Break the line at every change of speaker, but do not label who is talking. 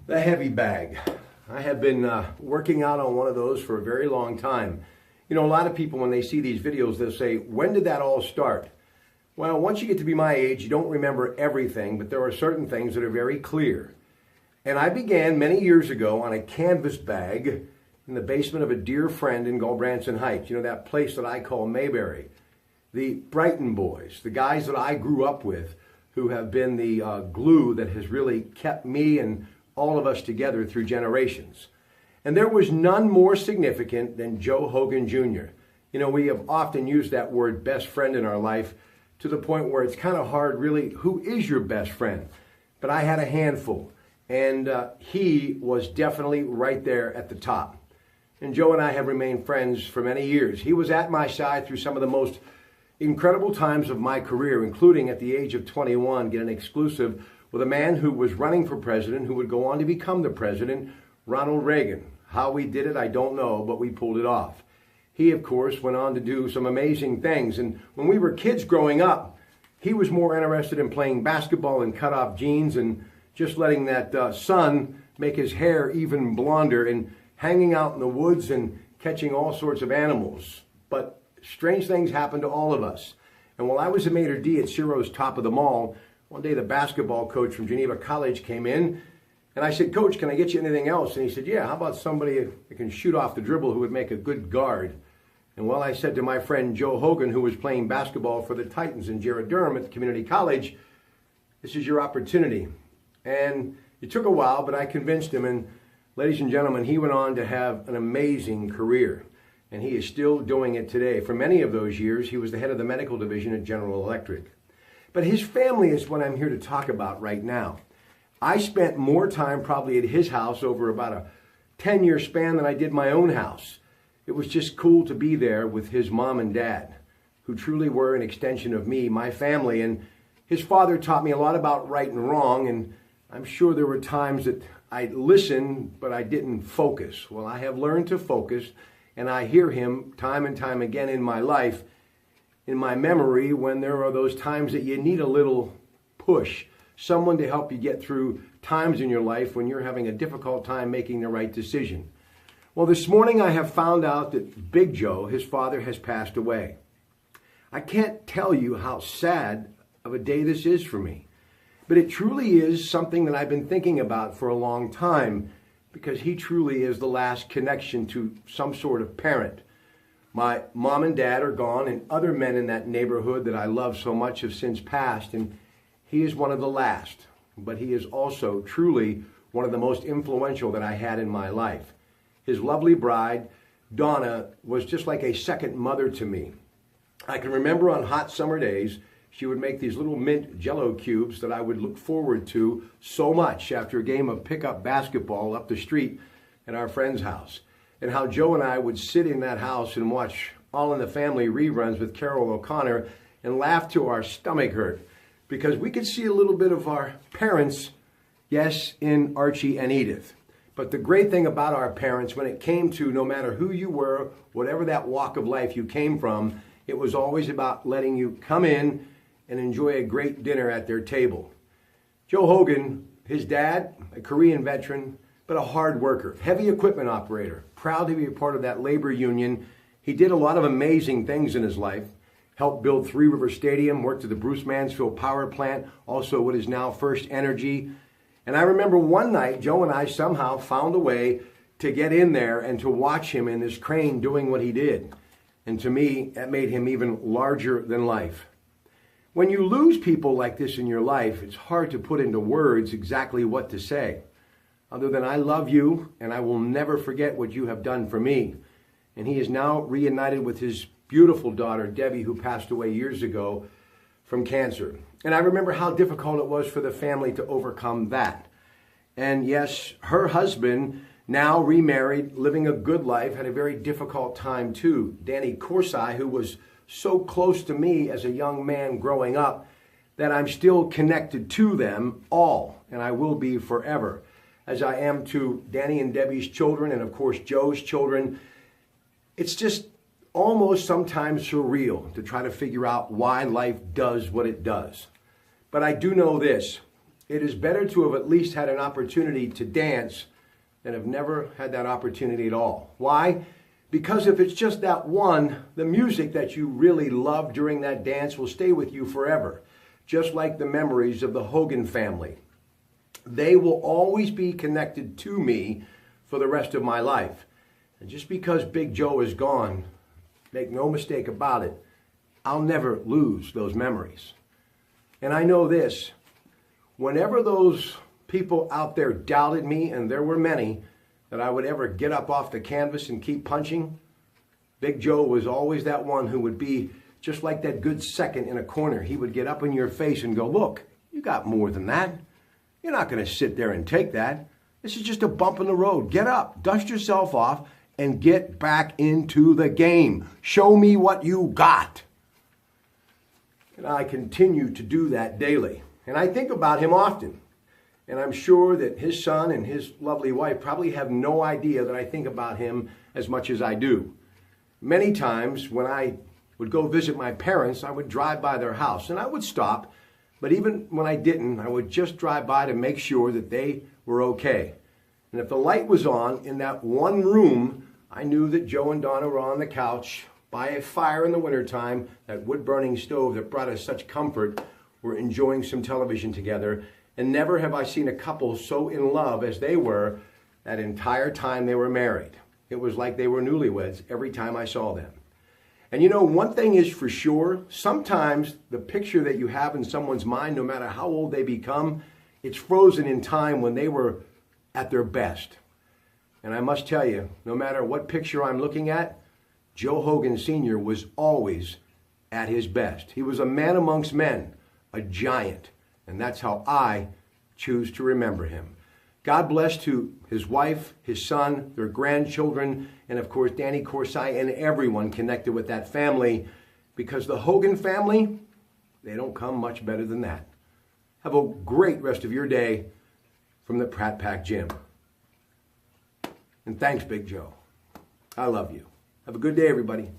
The heavy bag. I have been working out on one of those for a very long time. You know, a lot of people, when they see these videos, they'll say, when did that all start? Well, once you get to be my age, you don't remember everything, but there are certain things that are very clear. And I began many years ago on a canvas bag in the basement of a dear friend in Gulbranson Heights. You know, that place that I call Mayberry. The Brighton boys, the guys that I grew up with, who have been the glue that has really kept me and all of us together through generations. And there was none more significant than Joe Hogan Jr. You know, we have often used that word best friend in our life to the point where it's kind of hard really, who is your best friend? But I had a handful, and he was definitely right there at the top. And Joe and I have remained friends for many years. He was at my side through some of the most incredible times of my career, including at the age of 21, get an exclusive with a man who was running for president, who would go on to become the president, Ronald Reagan. How we did it, I don't know, but we pulled it off. He, of course, went on to do some amazing things. And when we were kids growing up, he was more interested in playing basketball and cut-off jeans and just letting that sun make his hair even blonder and hanging out in the woods and catching all sorts of animals. But strange things happened to all of us. And while I was a maitre d' at Ciro's Top of the Mall, one day the basketball coach from Geneva College came in, and I said, "Coach, can I get you anything else?" And he said, "Yeah, how about somebody that can shoot off the dribble who would make a good guard?" And well, I said to my friend Joe Hogan, who was playing basketball for the Titans in Jared Durham at the community college, "This is your opportunity." And it took a while, but I convinced him, and ladies and gentlemen, he went on to have an amazing career. And he is still doing it today. For many of those years, he was the head of the medical division at General Electric. But his family is what I'm here to talk about right now. I spent more time probably at his house over about a 10-year span than I did my own house. It was just cool to be there with his mom and dad, who truly were an extension of me, my family. And his father taught me a lot about right and wrong, and I'm sure there were times that I listened, but I didn't focus. Well, I have learned to focus, and I hear him time and time again in my life, in my memory, when there are those times that you need a little push, someone to help you get through times in your life when you're having a difficult time making the right decision. Well, this morning I have found out that Big Joe, his father, has passed away. I can't tell you how sad of a day this is for me, but it truly is something that I've been thinking about for a long time, because he truly is the last connection to some sort of parent. My mom and dad are gone, and other men in that neighborhood that I love so much have since passed, and he is one of the last. But he is also truly one of the most influential that I had in my life. His lovely bride, Donna, was just like a second mother to me. I can remember on hot summer days, she would make these little mint Jell-O cubes that I would look forward to so much after a game of pickup basketball up the street at our friend's house. And how Joe and I would sit in that house and watch All in the Family reruns with Carol O'Connor and laugh till our stomach hurt, because we could see a little bit of our parents, yes, in Archie and Edith. But the great thing about our parents, when it came to no matter who you were, whatever that walk of life you came from, it was always about letting you come in and enjoy a great dinner at their table. Joe Hogan, his dad, a Korean veteran, but a hard worker, heavy equipment operator, proud to be a part of that labor union. He did a lot of amazing things in his life. Helped build Three River Stadium, worked at the Bruce Mansfield Power Plant, also what is now First Energy. And I remember one night, Joe and I somehow found a way to get in there and to watch him in this crane doing what he did. And to me, that made him even larger than life. When you lose people like this in your life, it's hard to put into words exactly what to say, other than I love you and I will never forget what you have done for me. And he is now reunited with his beautiful daughter, Debbie, who passed away years ago from cancer. And I remember how difficult it was for the family to overcome that. And yes, her husband, now remarried, living a good life, had a very difficult time too. Danny Corsai, who was so close to me as a young man growing up, that I'm still connected to them all, and I will be forever, as I am to Danny and Debbie's children, and of course Joe's children. It's just almost sometimes surreal to try to figure out why life does what it does. But I do know this: it is better to have at least had an opportunity to dance than have never had that opportunity at all. Why? Because if it's just that one, the music that you really loved during that dance will stay with you forever, just like the memories of the Hogan family. They will always be connected to me for the rest of my life. And just because Big Joe is gone, make no mistake about it, I'll never lose those memories. And I know this, whenever those people out there doubted me, and there were many, that I would ever get up off the canvas and keep punching, Big Joe was always that one who would be just like that good second in a corner. He would get up in your face and go, look, you got more than that. You're not going to sit there and take that. This is just a bump in the road. Get up, dust yourself off, and get back into the game. Show me what you got. And I continue to do that daily. And I think about him often. And I'm sure that his son and his lovely wife probably have no idea that I think about him as much as I do. Many times when I would go visit my parents, I would drive by their house and I would stop. But even when I didn't, I would just drive by to make sure that they were okay. And if the light was on in that one room, I knew that Joe and Donna were on the couch by a fire in the wintertime, that wood-burning stove that brought us such comfort, were enjoying some television together. And never have I seen a couple so in love as they were that entire time they were married. It was like they were newlyweds every time I saw them. And you know, one thing is for sure, sometimes the picture that you have in someone's mind, no matter how old they become, it's frozen in time when they were at their best. And I must tell you, no matter what picture I'm looking at, Joe Hogan Sr. was always at his best. He was a man amongst men, a giant. And that's how I choose to remember him. God bless to his wife, his son, their grandchildren, and of course Danny Corsai and everyone connected with that family, because the Hogan family, they don't come much better than that. Have a great rest of your day from the Pratt Pack Gym. And thanks, Big Joe. I love you. Have a good day, everybody.